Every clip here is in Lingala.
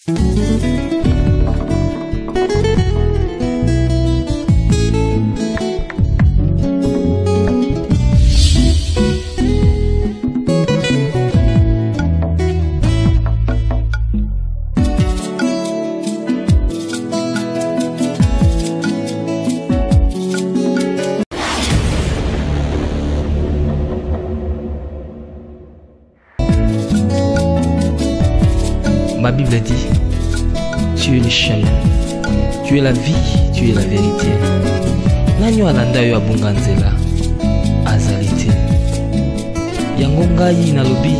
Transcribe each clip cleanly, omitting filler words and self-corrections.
Ma Bible dit, tu es le chemin, tu es la vie, tu es la vérité. Nanyo alanda yo abunga nzela azali te. Yango ngai nalobi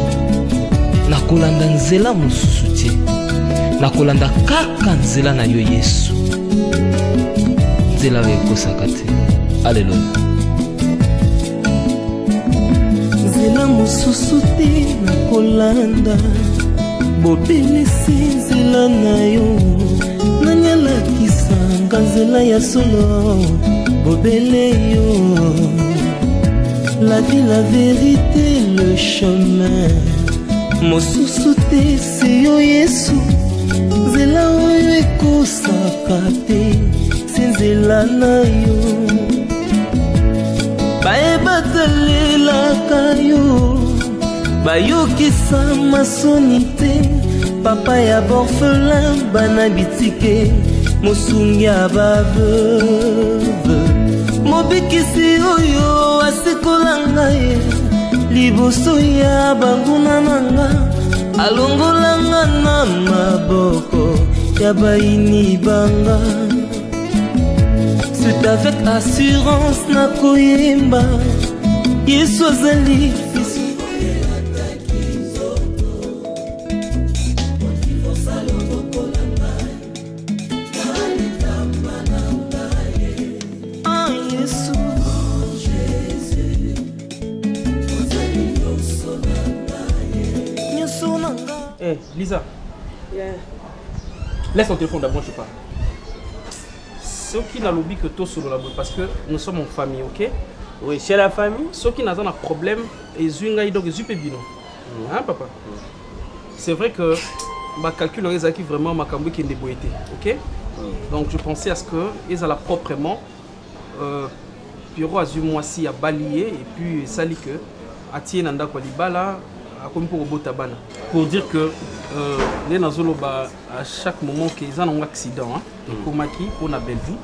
nakolanda nzela mosusu te. Nakolanda kaka nzela na yo Yesu. Nzela oyo ekosaka te. Alleluya. Nzela mosusu te nakolanda. Bobelisi nzela na yo nanyalakisanga nzela ya solo bobele yo. La vie, la vérité, le chemin mosusu te se yo Yesu. Nzela oyo ekosaka te se nzela na yo. Bayebatalelaka yo bayokisa masoni te. Papa ya borphelin bana bitike mosungi ya baveuve. Mobikisi oyo asikola ngai liboso ya banguna nanga. Alongolanga na maboko ya baini banga. C'est avec assurance nakoyemba Yesu azali. Hey, Lisa. Yeah. Laisse ton téléphone d'abord, je parle. Ce qui n'a l'oubli que tout sur la boîte, parce que nous sommes en famille, ok? Oui, c'est la famille. Ce qui n'a pas de problème, et Zunga donc Zupebino. Hein, papa? C'est vrai que ma calcul aurait acquis vraiment ma cambouille qui est déboîtée, ok? Donc je pensais à ce que ils allaient proprement Piro Azu Moisi à balayer et puis sali que Atie Nanda Kwalibala. Pour dire que les Nazoloba à chaque moment qu'ils ont un accident, pour Maki, pour la belle vie,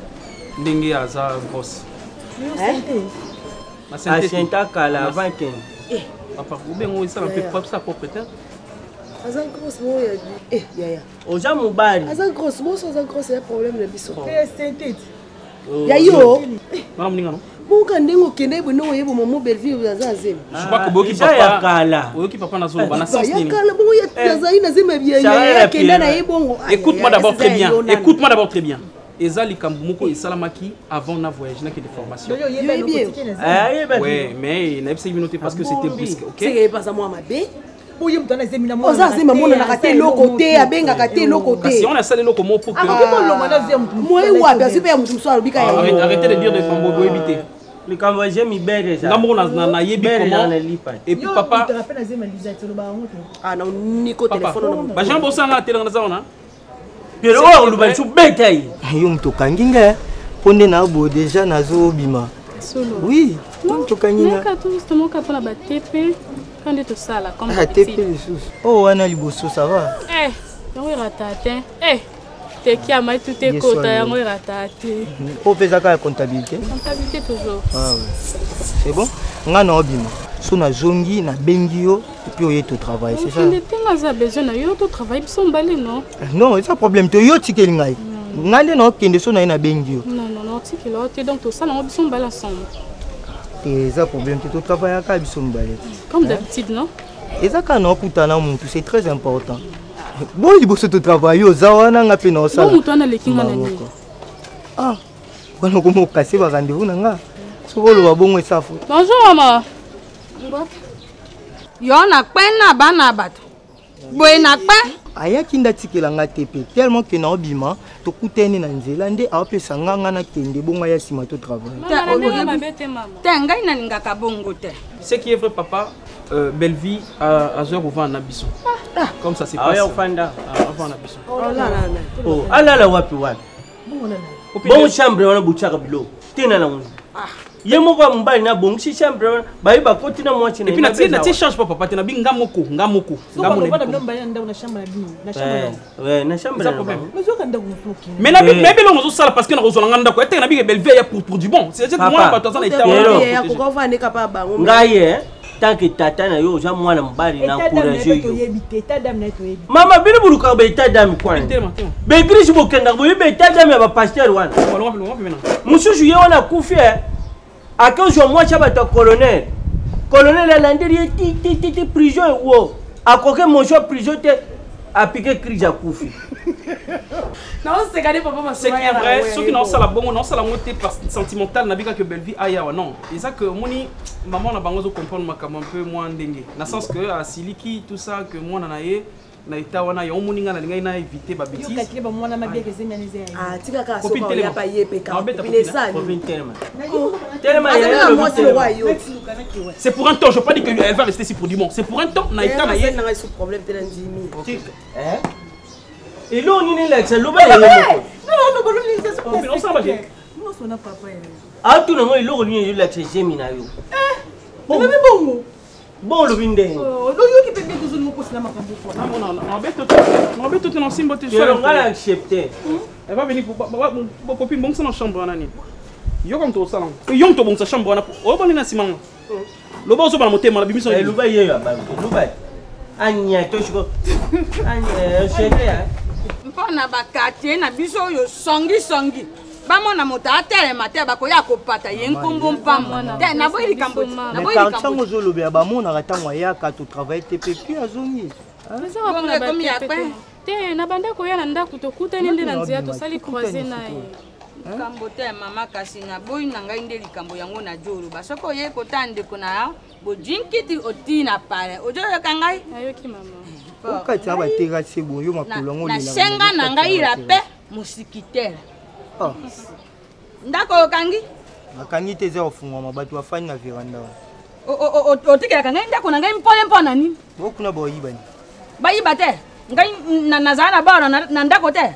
Dengue à za grosse. La Sainte Kala, 20. Papa, vous bien où ça un peu propre ça pour peut-être. Azan grosse moi ya ya. Oja mobali. Azan grosse moi sans un gros c'est un problème de biso. Sainte. Ya yo. Madame Ningano. Buka ndengo kende bono yebo momo Belleville azazem. Je crois que Boki papa kala. Boki papa na zolo bana sens nini. Ya kala bongo ya zaina zema bien ya kende na yebongo. Écoute-moi d'abord très bien. Écoute-moi d'abord très bien. Ezali Kambumuko et Salamaki avant na voyage n'a que des formations. Ouais, mais il n'a pas noté parce que c'était brusque, OK? C'est pas à moi ma bé. Ozazema mona na kate loko te abenga kate loko te. Si on a salé loko mo pour que moi wa bien super mutu so alobika ya. Arrêtez de dire de fambo bo ebité. Le Cambodgien mi bere ça. Ngambo na yebi comment. Et puis papa. Ah non Nico téléphone non. Ba jambo sanga tele ngana zaona. Pero o luba chu betai. Yo mtokanginga ponde na bo déjà nazo bima. Solo. Oui. Mtokanginga. Naka tout justement kapona ba TP. Quand tu ça là comme ça. TP les sous. Oh wana liboso ça va. Eh, on ira tata. Eh. T'es qui a mal tout tes côtes, on ira tata. Pour faire ça la comptabilité. Comptabilité toujours. Ah ouais. C'est bon. On a obima. So na zongi na bengio et puis on est au travail, c'est ça. On a besoin de yo to travail son balé non. Non, c'est un problème to yo tiki ngai. Ngale no kende so na bengio. Non non non tiki là, tu donc tout ça on besoin balé ensemble. Et ça problème tu travailles à Kabison balé. Comme d'habitude non. Et ça quand on kutana muntu c'est très important. Bon il bosse to travail au zawana nga pena osala. Bon mutu ana lekinga na nini. Ah. Wana komo kase ba rendez-vous nanga. Sokolo ba bongo esafu. Bonjour maman. Yo na pena bana bato. Boy na pa. Aya kinda tikela nga tepe tellement que na obima to kuteni na nzela nde apesa nganga na kende bonga ya sima to travail. Tenga ina lingaka bongo te. Ce qui est vrai papa, belle vie à Zéro en Abisson. Comme ça c'est passé. wana biso. Oh, alala wapi wapi. Bon chambre wana buchaka bilo. Tina na mungu. Ye moko mbali na bon si chambre ba iba koti na mwachi na. Et puis na ti change pas papa tina bi ngamoko. Ngamu na chambre na chambre. Ouais, na chambre. Mais na bi lo sala parce que na kozona nganda ko ete na bi Belleville ya pour du bon. C'est moi ba tozana ita wana. Ya ko va ne kapa ba. Ngaye tant que tata na yo ja mwana mbali na encourager yo. Mama bini buluka ba état d'âme quoi. Be gris bokenda bo be état d'âme ba pasteur wana. Mususu ye wana kufi à cause de moi, je suis colonel. Colonel a landé ti prison wo. À côté mon choix prison a piqué crise à Koufi. Non, c'est gardé papa ma c'est vrai, ceux qui n'ont pas la bonne, non ça la montée sentimentale n'a pas que Belleville aïe non. Et ça que moni maman n'a pas besoin de comprendre ma comme un peu moins dingue. Dans le sens que à Siliki tout ça que moi n'anaye na ita wana ya omuninga na linga ina éviter ba bêtise. Yo kakile ba mwana mabia ke zemianize. Ah, tika ka so ko ya pa ye peka. Copine tellement ya c'est pour un temps, je pas dire qu'elle va rester ici pour du monde. C'est pour un temps na ita na ye. Na sous problème tena ndimi. Hein? Et là on est là, c'est loba ya. Non, non, ça va bien. Non, son papa. Ah, tout le monde il on est là c'est Gemina yo. Bon, mais bon. Bon le vinde. Oh, yo qui peut bien toujours nous poser la makambo. Non, on tout dans simbo te soir. On va accepter. Elle va venir pour copine bon ça dans chambre nani. Yo comme to salon. Yo to bon sa chambre na. O bon na simang. Lo ba so ba moté mala bimiso. Lo ba ye ya ba. Lo ba. Anya to chiko. Anya chete ya. Mpona bakati na biso yo songi. Bamona mota tere mate bakoya kopata yenkombo mpamo te na boyi likambo na boyi likambo chango zolo be bamona katangwa yaka to travailler TPP azongi bonga komi yakpe te na banda koya na ndako to kutani nde na nzia to sali croiser na ye kambo te mama kasi na boyi na ngai nde likambo yango na joro basoko ye kotande kona bo jinkiti otina pare ojoyo kangai ayoki mama okati aba tega sebo yo makulongo na senga na ngai rape musikitere ndako kangi akangi te za ofungwa mabatu afani na veranda o tikela kangai ndako na ngai mpona nini bokuna boyiba ni bayiba te ngai na zana bana na ndako te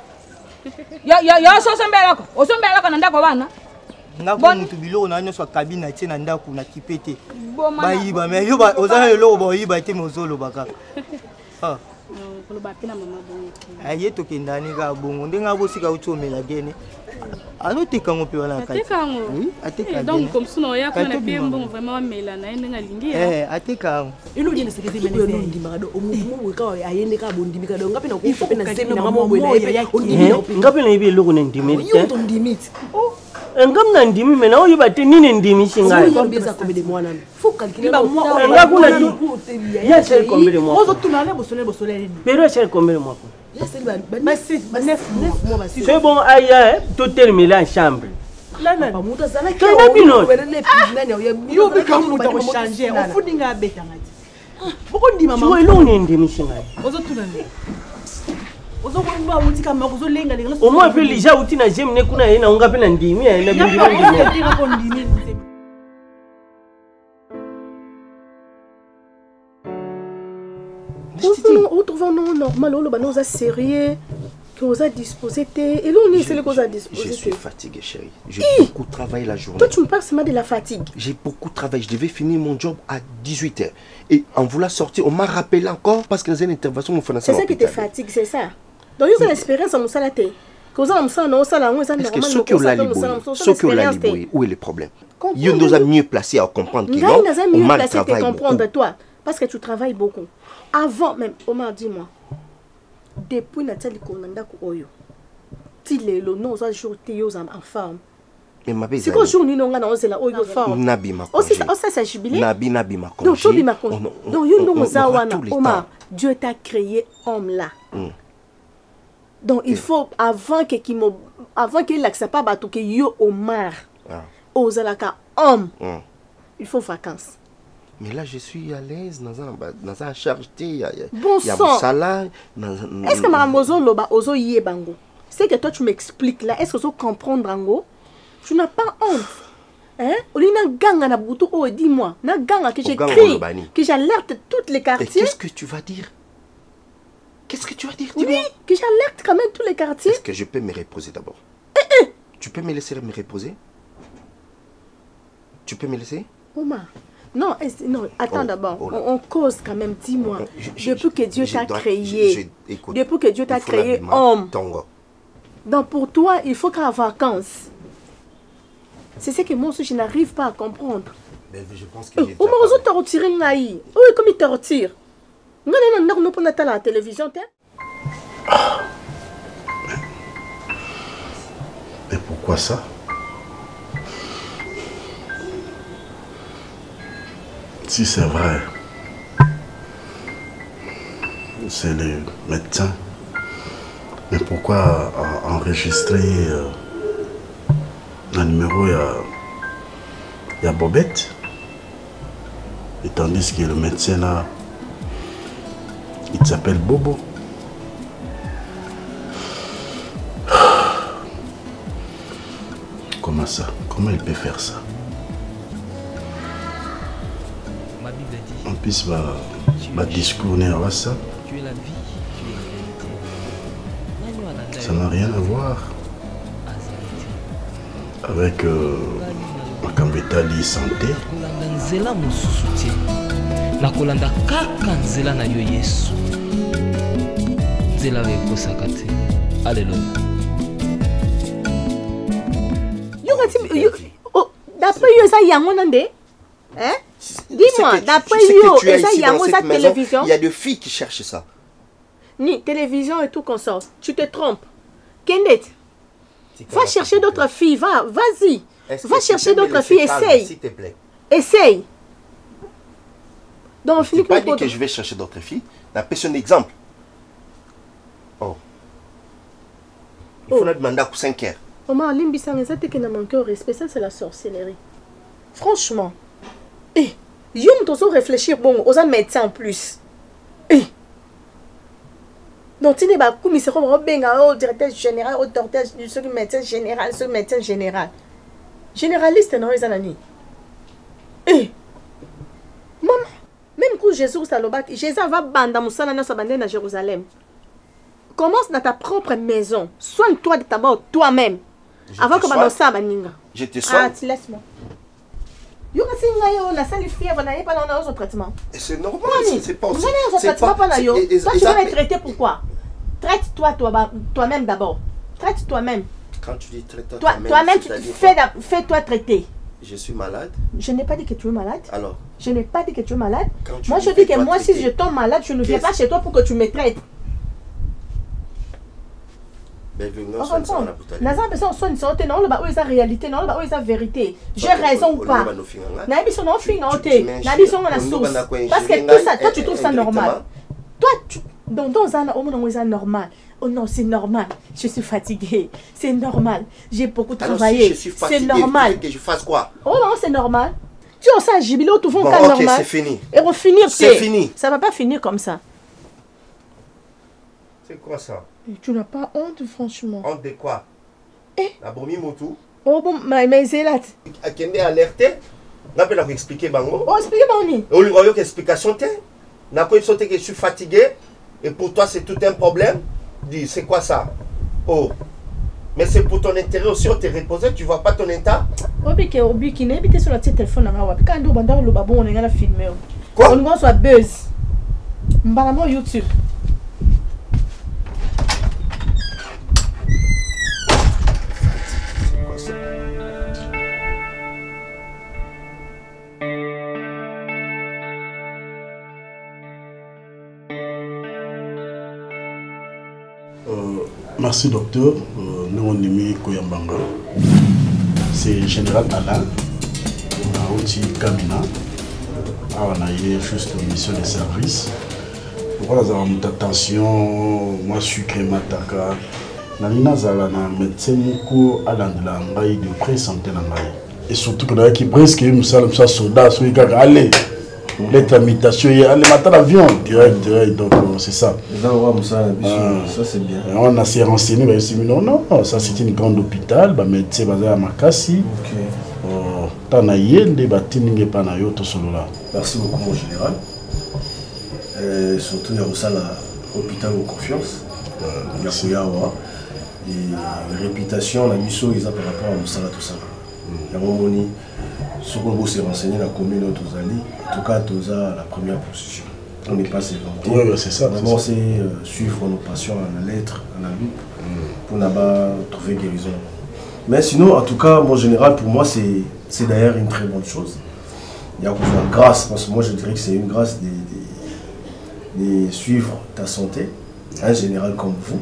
yo so sombelako osombelako na ndako bana ndako mutu biloko na nyonso kabina tie na ndako na kipete bayiba mais yo ozana eloko boyiba te mozolo baka aye tokenda ni ka bongo ndenga bosika utsomela gene anotika ngope wana kati oui ateka donc comme ça ya kana pe mbongo vraiment mela na ndenga lingia ateka ilo jene sekezi meneze ndi magado omumu ka ayende ka bondimi ka donga pena ko pena semi na mama ngwe na ebe ondimi ngapi na ibe loko na ndimi yo to ndimi ngam na ndimi mena oyo bate nini ndimi shingai yo biza ko bede mwana faut calculer ba moi ngakuna tu ya sel combien mois ozo tunale bosole pero sel combien mois c'est bon aïe tout terminé en chambre là na pamuta zana ki bino yo bikamu ta ko changer o fudinga beta ngati boko ndima mama wo lo ni ndimi shingai ozo tunale ozo kwa uti kama kuzo lenga lenga au moins puis lija uti na jem ne kuna yena unga pe na ndimi na ndimi Où trouvons-nous normal, nous sérieux, que vous a disposé, et l'on est celui que vous a disposé. Je suis fatigué, chérie. J'ai beaucoup travaillé la journée. Toi, tu me parles seulement de la fatigue. J'ai beaucoup travaillé. Je devais finir mon job à 18 h. Et en voulant sortir, on m'a rappelé encore parce que dans une intervention, mon frère. C'est ça qui te fatigue, c'est ça. Donc, vous avez l'expérience en Moussa Laté. Que vous avez est-ce que ceux qui ont la libouille, où est le problème? Ils nous a mieux placés à comprendre qu'ils ont mal travaillé. Comprendre toi, parce que tu travailles beaucoup. Avant même, Omar, dis-moi, depuis Nathalie Konanda Oyo, tu le nom aux jours en forme. C'est quoi jour nous n'avons pas la Oyo forme? Nabi ma congé. Ça c'est jubilé. Nabi ma congé. Donc you know Zawana, Omar, Dieu t'a créé homme là. Donc il faut avant qu'il accepte pas que yo Omar, Ozalaka homme, il faut vacances. Mais là, je suis à l'aise dans un charge. Bon sang. Est-ce que Mme Ozo Loba Ozo Yé Bango? C'est que toi tu m'expliques là. Est-ce que tu comprends Bango? Tu n'as pas honte. Hein? Olina ganga na boutou. Oh, dis-moi. Na ganga que j'écris, que j'alerte toutes les quartiers. Qu'est-ce que tu vas dire? Qu'est-ce que tu vas dire? Oui, que j'alerte quand même tous les quartiers. Est-ce que je peux me reposer d'abord? Tu peux me laisser me reposer? Tu peux me laisser? Omar, non, non, attends d'abord. On cause quand même, dis-moi. Depuis que Dieu t'a créé, depuis que Dieu t'a créé homme. Donc pour toi, il faut qu'à vacances. C'est ce que moi aussi je n'arrive pas à comprendre. Mais je pense que j'ai Omar, on t'a retiré naï. Oui, comme il te retire. Non, pour la télévision, Mais pourquoi ça? Si c'est vrai, c'est le médecin. Mais pourquoi enregistrer un numéro, il y a Bobette? Et tandis que le médecin là, il s'appelle Bobo. Comment ça? Comment il peut faire ça? En plus, ma discours n'est pas ça. Ça n'a rien à voir avec ma Kambetali santé. nakolanda kaka nzela na yo Yesu nzela ekosaka te. Alléluia. D'après yo ça yango nande? Hein? Dis-moi, d'après yo ça yango sa télévision? Il y a des filles qui cherchent ça. Ni télévision et tout consort. Tu te trompes. Kendet, va chercher d'autres filles, vas-y. Va chercher d'autres filles, essaye. S'il te plaît. Essaye. Donc, je ne pas dit que je vais chercher d'autres filles. La personne d'exemple. Oh. Il faut nous demander à 5 heures. Omar, Limbisang, ça te n'a manqué au respect, ça c'est la sorcellerie. Franchement. Eh, yom t'osons réfléchir, bon, aux médecins en plus. Eh. Donc, tu n'es pas comme il se rend au directeur général, au docteur, ce médecin général, ce médecin général. Généraliste, non, les anani. Eh. Maman, même quand Jésus Jésus va banda moussala na sabande na Jérusalem. Commence dans ta propre maison. Soigne-toi d'abord toi-même. Avant que ça baninga. Je te soigne. Ah, tu laisse-moi. C'est normal, c'est pas aussi. Toi, tu vas être traité pourquoi? Traite-toi toi-même d'abord. Traite toi-même. Quand tu dis traite-toi toi-même, fais-toi traiter. Je suis malade. Je n'ai pas dit que tu es malade. Alors? Je n'ai pas dit que tu es malade. Moi, je dis que moi, si je tombe malade, je ne viens pas chez toi pour que tu me traites. Réalité, non, vérité. J'ai raison ou pas? Parce que tout ça, toi tu trouves ça normal. Toi, dans un normal. Oh non, c'est normal. Je suis fatiguée. C'est normal. J'ai beaucoup travaillé. C'est normal. Que je fasse quoi? Oh non, c'est normal. Tu as ça, Jibilo, tout le monde normal. C'est fini. Et on finit. C'est fini. Ça va pas finir comme ça. C'est quoi ça? Tu n'as pas honte, franchement. Honte de quoi? La bomi motu. Oh bon, mais c'est là. A kende alerté. On peut leur expliquer bango. Oh, expliquez bango. On lui voit explication te. N'a pas sauté que je suis fatigué et pour toi c'est tout un problème. Dis, c'est quoi ça? Oh. Mais c'est pour ton intérêt aussi, on te reposer, tu vois pas ton état? Obi qui n'est pas sur le téléphone. Quand on va le babon, on est à filmer. Quoi? On va sur buzz. On va YouTube. Merci docteur. Nous on est Koyambanga. C'est Général Alain. On a aussi Kamina. On a juste une mission de service. Pourquoi nous avons une attention, moi sucré mataka. Nalina zala na médecin moko alandela ngai de près santé na ngai. Et surtout que là qui presque nous sommes soldats, so ikaka allez. L'imitation, il y a l'avion direct, donc c'est ça. Ça c'est bien. On a s'est renseigné, non, ça c'est une grande hôpital, médecin basé à Makassi. Merci beaucoup mon général. Et surtout il y a ça hôpital de confiance. Yakuyawa. Et réputation, la mission, ils ont par rapport à Moussala tout ça. Il y a un moment ce qu'on s'est renseigné dans la commune de Tozali, en tout cas, Toza la première position. On n'est pas séventé. Oui, c'est ça. Vraiment, c'est suivre nos patients à la lettre, à la loupe, pour là-bas trouver guérison. Mais sinon, en tout cas, en général, pour moi, c'est d'ailleurs une très bonne chose. Il y a une grâce, parce que moi, je dirais que c'est une grâce de suivre ta santé. Un général comme vous,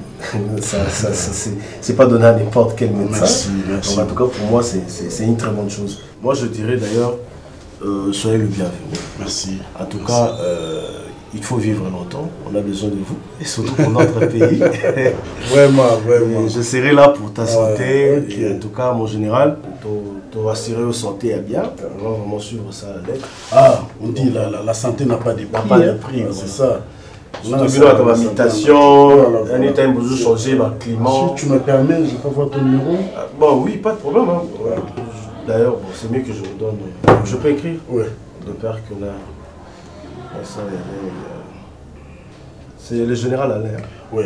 c'est pas donné à n'importe quel médecin. Merci, merci. Donc, en tout cas, pour moi, c'est une très bonne chose. Moi, je dirais d'ailleurs, soyez le bienvenu. Merci. En tout cas, il faut vivre longtemps. On a besoin de vous, et surtout pour notre pays. Vraiment, vraiment. Je serai là pour ta santé. Okay. Et en tout cas, mon général, ton assurer santé est bien. On va vraiment suivre ça à la lettre. Ah, on dit la santé n'a pas de prix. Pas de prix, c'est ça. Surtout comme habitation, anytime vous changer le climat. Si tu me permets, je peux voir ton numéro. Bon, oui, pas de problème. Hein. Ouais. D'ailleurs, bon, c'est mieux que je vous donne. Je peux écrire. Oui. De peur que là. C'est le général Alain. Oui.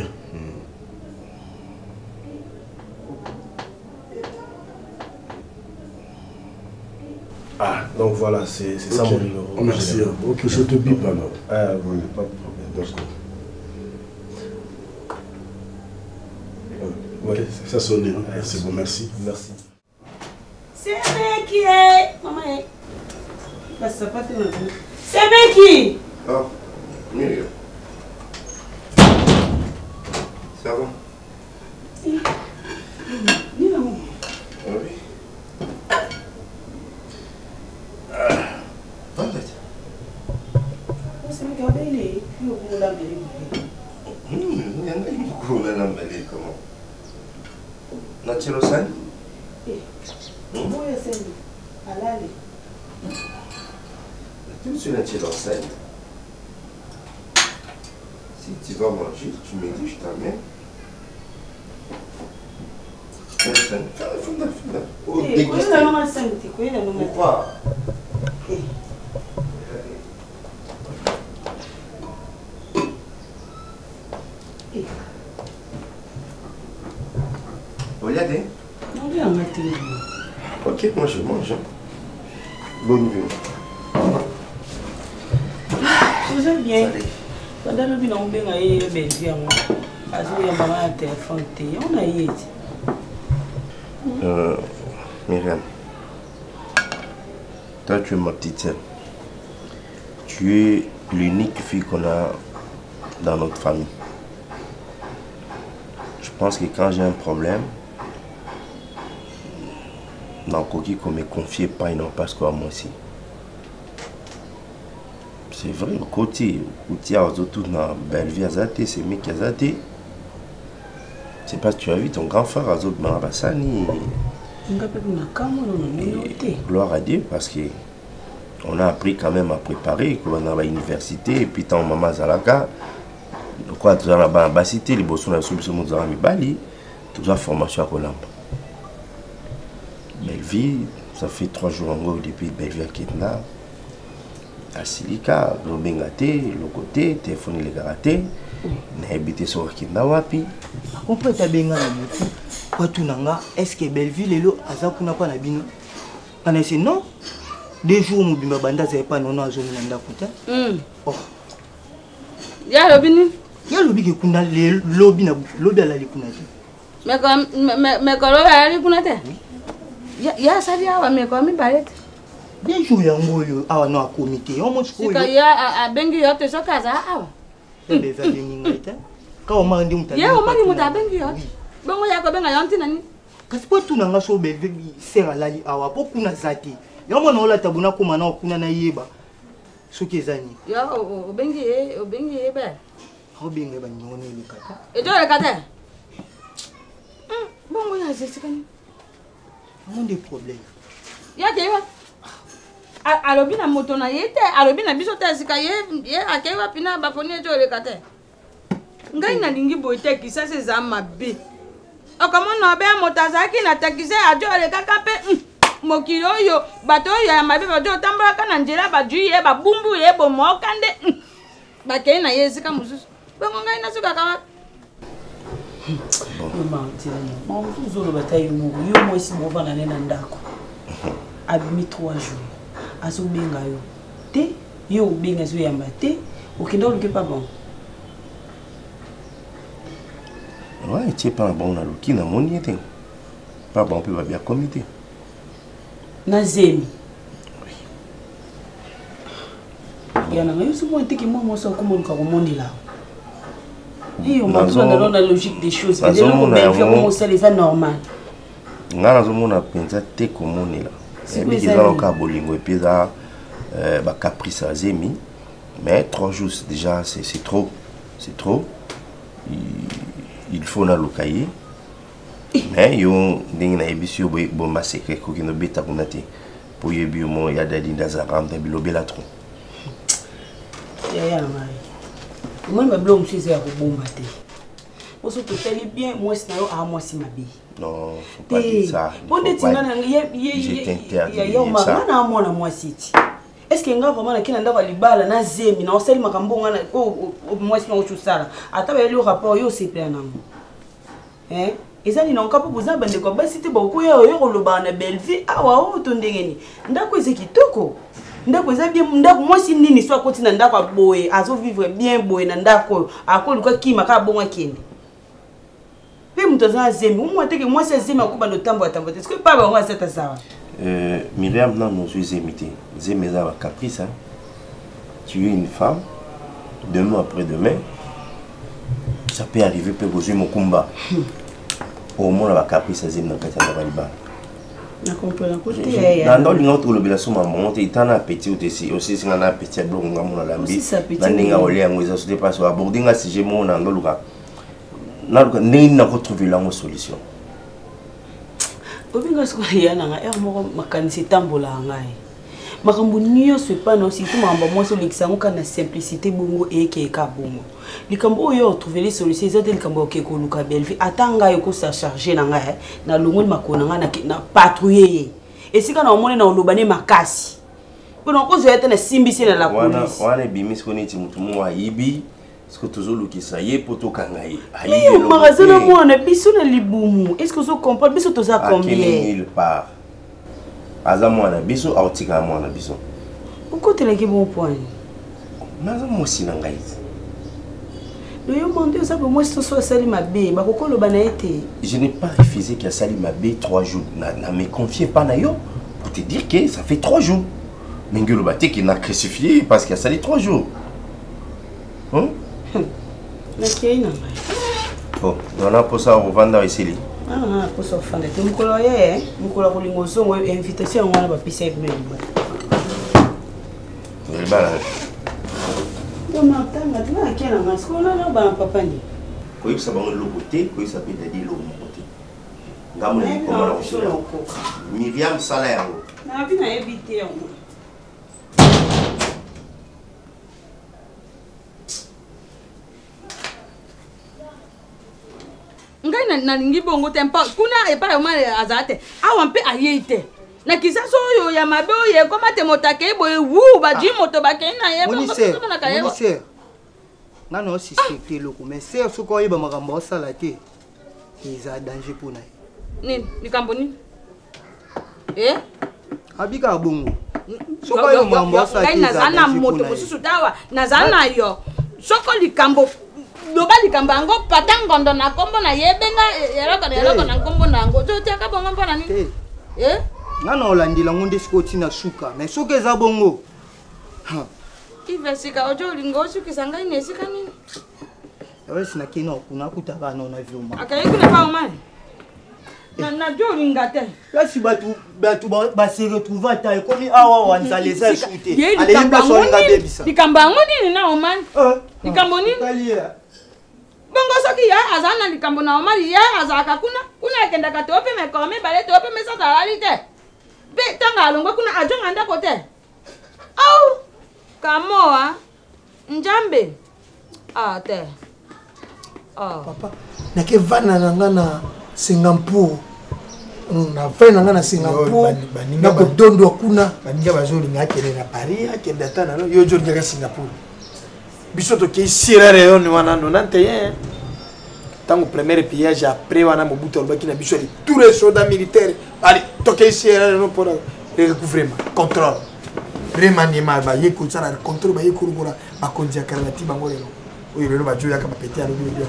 Ah, donc voilà, c'est ça mon numéro. Oh, merci. Ok, je te bip alors. Ah, oui, pas de problème. Ok, ça sonne. Hein. C'est bon, merci. Merci. C'est Becky. Maman, c'est Becky. Ah, Myriam. Ça va? Oui. Si tu vas manger, tu me dis, je t'amène. Pourquoi? Regardez. Ok, moi je mange. Bonne nuit. Vous allez bien. Pendant le bilan, on a eu des bien. Parce qu'il y a un téléphone, on a eu. Myriam, toi tu es ma petite sœur. Tu es l'unique fille qu'on a dans notre famille. Je pense que quand j'ai un problème, dans Koki qu'on me confie pas, non parce que moi aussi. C'est vrai, le côté où tu as autour de la belle vie, c'est mec qui a zaté. C'est parce que tu as vu ton grand frère Azot Marabassani. Gloire à Dieu, parce que on a appris quand même à préparer, qu'on a à l'université, et puis tant maman Zalaka, quoi, tu as la cité, les bossons à Soubissou Mouzarami Bali, tu as formation à Colamba. Belle vie, ça fait 3 jours en gros depuis Belle vie à Ketna. À Silika, le Bengate, le côté, téléphone les karaté, n'a habité sur Ketna Wapi. Pourquoi tu as bien est-ce que Belleville est là? Azakuna pas na bino. Kana c'est non. 2 jours mu bima banda za pas non azo na ndakuta. Oh. Ya lobini. Ya lobi ke kuna le lobi na lobi ala likuna te. Me ko lobi ala likuna te. Ya sabi awa me ko mi balete. 2 jours yango yo awa no comité. O mo sko yo. Sika ya abengi yo te sokaza awa. Bebe va bengi ngata. Ka o mandi mutabengi. Ya o mandi mutabengi yo. Bongo ya ko benga yanti nani kasi po tu nanga so bebe sera lali awa po kuna zati yo mona ola tabuna ko mana kuna na yeba soki ezani yo obengi ba ho benga ba nyone le kata edo le kata bongo ya zesikani mon des problèmes ya ke yo alobi na moto na yete alobi na biso ta sika ye akewa pina ba poni edo le kata ngai na lingi boite ki ça c'est za mabe. Comment on a motazaki na takise ajo le kakape mokilo yo bato ya mabe bajo tambala kana njela baju ye ba bumbu ye bo mokande ba ke na yesika mususu bongo ngai nasuka kaka bon tuzolo bataille mo yo mo isi mo vana nena ndako abimi 3 jours azobenga yo te yo obenga zo yamba te okende oluke pas bon ouais tu pas bon na luki na moni te pas bon peut bien comité na zemi yana ngayo sumo ntiki mo so ko mon ka ko moni la et on va dans la logique des choses mais là on va faire comme ça les normal ngana zo mona penza te ko moni la et puis ils ont ka bolingo et puis ça ba caprice à zemi mais 3 jours déjà c'est trop il faut na lokaye mais yo ndingi na ebisio bo maseke ko kino beta kunate pour yebi mo ya dadi ndazaram de bilobela trop ya mai moi me blom si c'est à bomba te on se peut bien moi c'est à moi si ma bi non faut pas dire ça bon de tingana ya na moi na moi siti est-ce que nga vraiment na kina ndako libala na zemi na oseli makambo ngana ko moi si na ochusala ata ba le rapport yo c'est plein nango ezali na nkapo bozana bande ko basite ba ko yo ko loba na Belleville awa o to ndengeni ndako ezeki toko ndako eza bien ndako moi si nini so akoti na ndako aboye azo vivre bien boye na ndako akoli ko kima ka bonga kende pe mutazana zemi umwa teke moi si zemi akuba ndo tambo atambo est-ce que pas ba ngwa seta sawa Myriam non nous imité zemi za ba caprice hein tu es une femme demain après demain ça peut arriver peut gozer mon combat au moins la caprice zemi na kati na balibala na comprendre côté dans l'autre l'obligation maman tu es en appétit aussi c'est un appétit blanc ngamo na lambi bandinga ole yango ça se dépasse aborder nga si j'ai mon dans luka na luka ni na retrouver la solution obinga siko yana nga mo makanisi tambola ngai makambo nyonso epana aussi tout mamba mwasi olekisa ngo kana simplicité bongo eke ka bongo likambo oyo trouver les solutions ezate likambo oke koluka Belleville atanga yo ko sa charger na ngai na longo makona nga na patrouiller esika na omone na olobane makasi bona ko zo yete na simbisi na la police wana bimis ko neti mutu mo ayibi est-ce que toujours lukisa ye poto kanga ye ayibi le magazana mo na biso na libumu est-ce que vous comprenez biso to za combien il part aza mwana biso autika mwana biso pourquoi tu l'as bon point naza mosi na ngai le yo monde ça pour moi c'est soit sali mabe ba kokolo bana été je n'ai pas refusé qu'il sali mabe 3 jours na me confier pas na yo pour te dire que ça fait 3 jours mengelo baté qui n'a crucifié parce qu'il a sali 3 jours hein na kina bon on a pour ça revendre ici pour ça fanda te mukolo ye mukolo ko lingo zongo invitation ngwana ba pisa ibme bala yo matanga tuna kena maskola na ba papa ni ko yisa bango lokote ko yisa pe dadi lo mokote ngamu ni ko mala ko Myriam sala yango na bina ebite yango ngai na lingi bongo tempa kuna epa yo male azate awa mpe ayete na kisaso yo ya mabe oye koma te motake boye wu ba ji moto ba kena ye bongo na kaye monsieur ngana o suspecter loko mais c'est ce ko yeba makambo sala te iza danger pour na ni kambo ni abika bongo soko yo makambo sala te nazana moto mususu dawa nazana yo soko likambo loba likambo yango pata ngondo na kombo na yebenga eloko na kombo na ngo totiaka bongo mpona nini ngana olandila ngo nde siko tina suka mais soki eza bongo ivesika ojo olingo osukisa ngai nesika nini awesi nakena okuna kutaka na viuma akayekuna pa omani na jo olinga te lasi batu base retrouva ta ekomi awa wanzala eza shute aleyimba solinga bebisa likambo yango nini na omani likambo nini bongo soki ya azana likambo na omali ya azaka kuna akendaka te ope mekome bale te ope mesa salali te pe tanga alongwe kuna ajonga ndako te au kamoa njambe te papa nake vana nanga na Singapore na vana nanga na Singapore na kodondo kuna baninga bazolinga akende na Paris akende ata na yo jo ndeka Singapore biso toke Sierra Leone wana 91 tango premier pillage après wana Mobutu alobaki na biso tous les soldats militaires allez toke Sierra Leone pour le recouvrement contrôle remaniement ba yeko tsala contrôle ba yeko ngora ba kondia karati bango lelo oyo lelo ba joya ka ba pété alo bien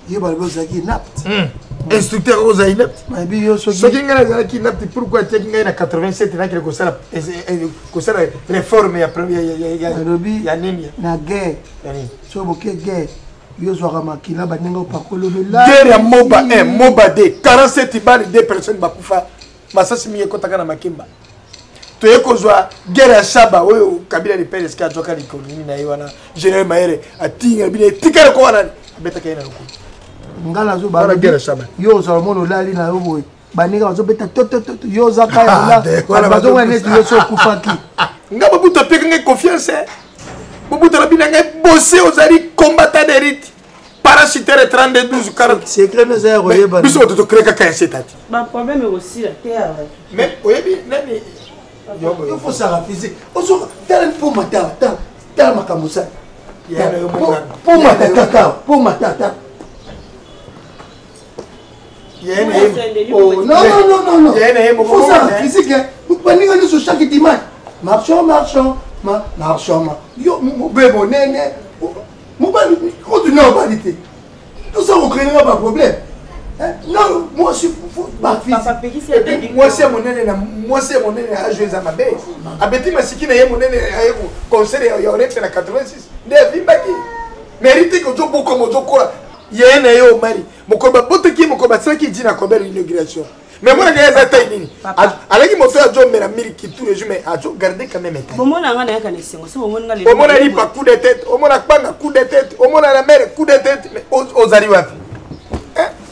yo ba loza ki napt instructeur oza inapt ma bi yo so kinga na ki napt pourquoi tu kinga na 87 na kile ko sala réforme ya premier ya nini na guerre so boke guerre yo zo makila baninga pakolo bela guerre ya moba 1 moba 2 47 balles 2 personnes ba kufa masasi mi ekota kana makimba to ekozwa guerre ya Shaba oyo Kabila de Pérez ka joka likolini na yiwana General Mahere atinga bile tikala ko wana beta kaina ko ngala zo ba guerre Shaba yo zo mono lali na yo boy baninga zo beta toto yo za kaya la bazo wana yo so kufaki ngaba buta peka nge confiance bubuta labina nge bosser aux ari combattant d'élite parachutaire 32 40 secret na za royeba biso to kreka ka setati ba problème aussi la terre mais oyebi nani il faut ça physique ozo tel pour mata tel makamusa pour mata oh non il faut ça physique vous prenez sur chaque dimanche marchons yo bebo nene mo ba continue en banalité tout ça on crée pas problème. Non, moi je suis ma fille. Moi c'est mon nene à jouer à ma base. Abeti masikina ye mon nene à conseil ya orete na 86. Ndevi mbaki. Mérite que tu beaucoup comme quoi. Yene yo mari. Mokoba boteki mokoba saki dina kober inauguration. Mais moi ga za tay nini. Alaki moto ya jo mera miliki tous les jours mais a jo garder quand même état. Bomona ngana ya kanesengo. Si bomona ngale. Bomona li pa coup de tête, omona kpanga coup de tête, omona la mère coup de tête mais ozali wapi.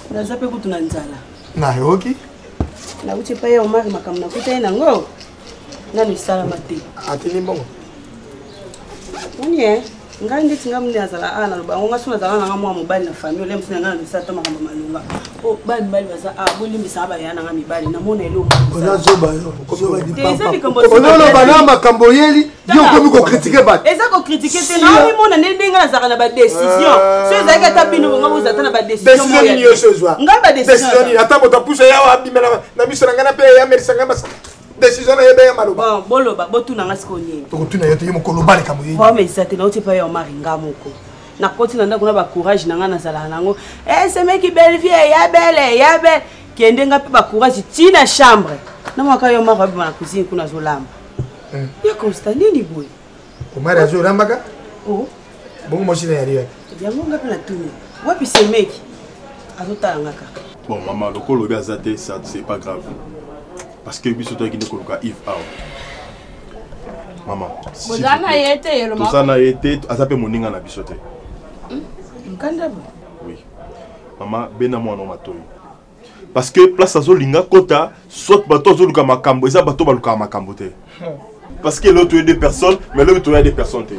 Nazape kutuna nzala. Na yoki. Na uche pa ye omari makamna kuta ina ngo. Nani sala mate. Atini mbongo. Nani ngai ndeti ngamne azala ana loba ngo ngasuna zala nga mwa mobali na famille le msina ngana bisata makamba malunga. O bali mbali baza boli misaba yana nga mibali na mona elo. Ona zoba yo. Zoba di papa. Ono bana makambo yeli yo komi ko critiquer ba. Eza ko critiquer te na mi mona ndenga na zaka na ba décision. So eza ka tapino ngo uzata na ba décision. Décision ni yo sozwa. Nga ba décision. Décision ni ata bota pousse ya wa bimela na biso ngana pe ya merci ngamba. Décision na yebe ya maloba. Boloba botuna ngasi konye. To tuna yote yimo kolobali kamo yeli. Ba mais ça te na uti pa yo mari ngamoko. Na koti na ndako na ba courage na ngana sala nango. Ce mec belle vie ya belle. Kende nga pe ba courage tina chambre. Na mwaka yo mari ba na cuisine kuna zolamba. Ya Constantine boy. Omari azo rambaka? Oh. Bongo moshina ya riwa. Ya monga pe na tuni. Wapi ce mec? Azotala ngaka. Bon maman, le col azate ça c'est pas grave. Parce que biso toi qui ne koluka Yves out. Maman. Bozana yete yelo maman. Bozana yete azape moninga na biso te. Nkanda bo. Oui. Maman bena mwana matoyi. Parce que place azo linga kota soit bato azo luka makambo eza bato baluka makambo te. Parce que l'autre deux personnes mais l'autre tu as des personnes te.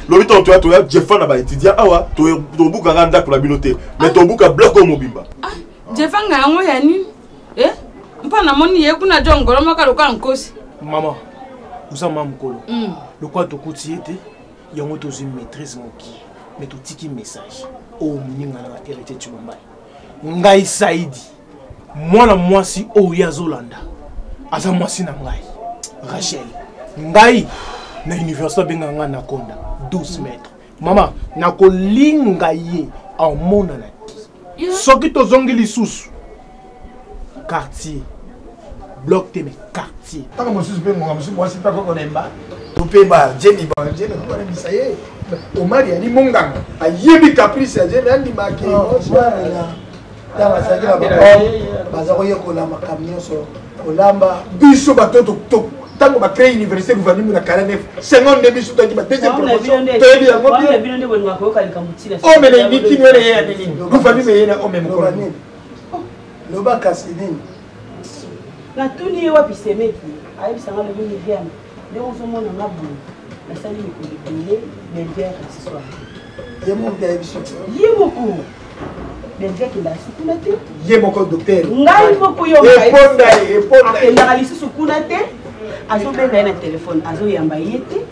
L'autre tu as Jeffan na ba étudiant awa to buka randa pour la binote mais ton buka bloc au mobimba. Jeffan nga ngo ya nini? Mpana moni ye kuna jongolo makaluka nkosi. Maman, vous avez mukolo. Le quoi to kuti ete yango to une maîtrise moki. Mais to tiki message. Oh ninga na terete chumba. Ngai Saidi. Mwana mwasi o ya Zolanda. Aza mwasi na ngai. Rachel. Ngai na université benganga na konda 12 mètres. Maman, na kolinga ye en mona na ti. Soki to zongi lisusu. Quartier. Bloc te me quartier. Tant que monsieur peut moi c'est pas qu'on aime pas. Tu peux pas Jenny on aime ça y est. Au mari ali monganga. A yebi caprice ya Jenny andi maki. Tama sakila baza ko yekola makamyo so olamba biso batoto to tango ba créer université gouvernement na 49 50 de biso to ki ba deuxième promotion. To yebi yango bien. Bino nde bonga ko kali kamutila. Oh mais ni ki wele ya nini. Gouvernement yena o même ko. Loba kasidini. La tuni ye wapi semeki. Ayi sanga le bini viam. De on se mona ngabu. La sali mi ko délé Belgique ce soir. Ye mon père biso. Ye moko. Belgique la sukuna te. Ye moko docteur. Ngai moko yo. Eponda. Akenda ali sukuna te. Azo benga na téléphone, azo yamba yete.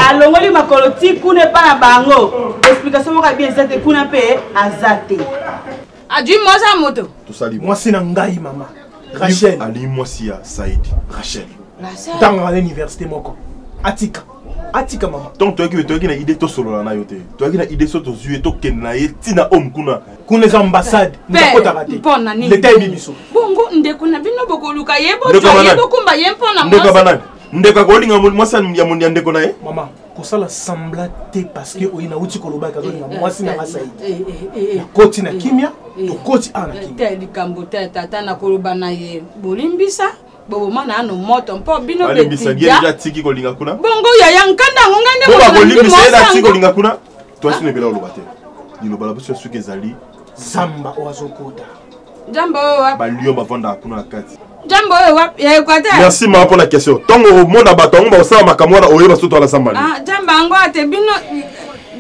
alongoli makolo ti kuna epa na bango explication moko abi eza te kuna mpe aza te adwi mwasi ya moto mwasi na ngai mama Rachel ali mwasi ya Saïd Rachel ntango na université moko atika mama donc toyaki na idée tosolola na yo te toyaki na idée so tozwi tokende na ye ntina homme kuna eza ambassade ndakotaka te mpona nini leta yebi biso bongo ndeko na bino bokoluka ye bozwa ye bokumba ye mpona ndeko banani ndeko akolinga mwasi ya ndeko na ye mama kosala sembla te parce que oyi nauti koloba kazolinga mwasi na nga Saïd koti na kimia tokoti ana kimia te likambo te tata na koloba na ye bolimbisa boboma na ano moto mpo bino betija tiki kolinga kuna bongo yaya nkanda ngongande mo bolimbisa ye na tiki kolinga kuna twasi nebela oloba te liloba la biso soki ezali zamba oazokota jambo oyo balio bavanda kuna na kati jambo oyo ya Equateur merci ma pour la question tongo omona bato ngo basala makamwa na oyo basoto ala sambali jambo ngo ate bino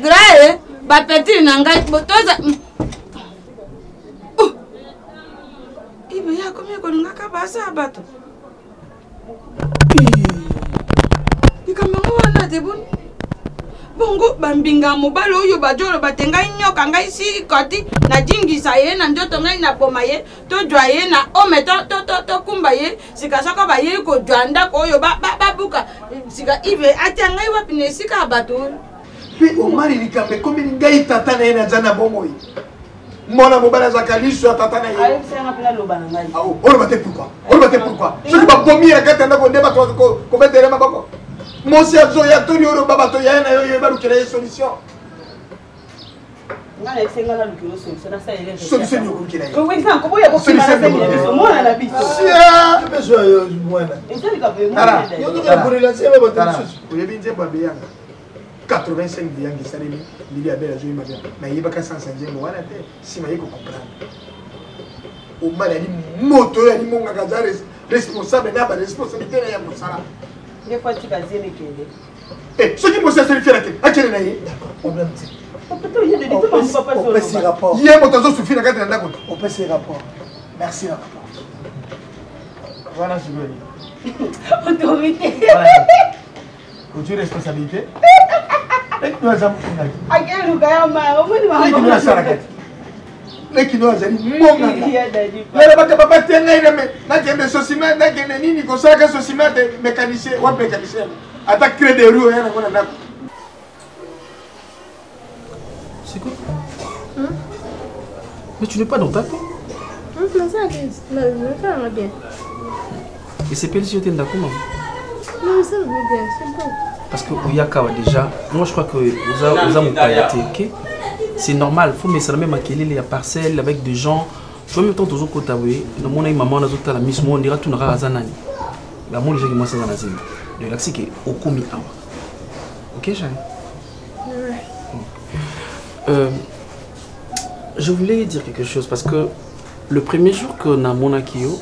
grae ba petit na ngai botoza ibe ya komye ko ngaka basa bato ikamanga wana te bon bongo bambinga mobalo oyo bajolo batenga nyoka ngai si koti na jingisa ye na njoto ngai na poma ye to jwa ye na ome to kumba ye sika saka ba ye ko jwanda ko oyo babuka sika ibe atia ngai wapi ne sika bato pe omari likambe komi ngai tata na ye na jana bongo yi mona mobala zakalisho tata na ye ayo senga pina loba na ngai on va te pourquoi soki ba bomi ya katanda ko ndeba ko mettere maboko Monsieur Zoya Tony Oro Baba Toya na yo ba lukira solution. Ngala esenga na lukira solution na sa ile. Solution yo lukira. Ko wenga ko boya ko fima na semi biso mona na biso. Sia, beso yo mwana. Ezali ka pe mona. Yo ndika pour la sema ba tsusu. Ko yebi nje ba beyanga. 85 biyangi salemi libi abela zo imabia. Na yeba ka 150 mo wana te sima yeko comprendre. O mala ni moto ya ni monga kazares responsable na ba responsabilité na ya mosala. Des fois, tu vas dire que... Eh, ce qui me sert, c'est le faire. À quel est problème? On peut ces rapports. Il y a un montant suffisant à la compte. On peut ces rapports. Merci, rapport. Voilà, je veux dire. Autorité. Autorité, responsabilité. Et nous avons une à quel lugar, leki no azali monga lelo baka papa tenga ina me na kende sosima na kende nini ko saka sosima de mécanicien ou mécanicien ata créer des roues yana ngona ndako c'est quoi mais tu n'es pas dans ta peau non bien et c'est pelle si tu es dans comment non ça va bien c'est bon parce que Oyakawa déjà moi je crois que vous avez ok. C'est normal, il faut me saluer ma kelele ya parcelle avec des gens. En même temps, toujours quand tu as mon maman, on a tout à la mise, on dira tout n'aura azanani. La mon déjà qui moi ça dans la zone. De l'axi qui est au komi awa. Ok, Jeanne. Je voulais dire quelque chose parce que le premier jour que na mon akio,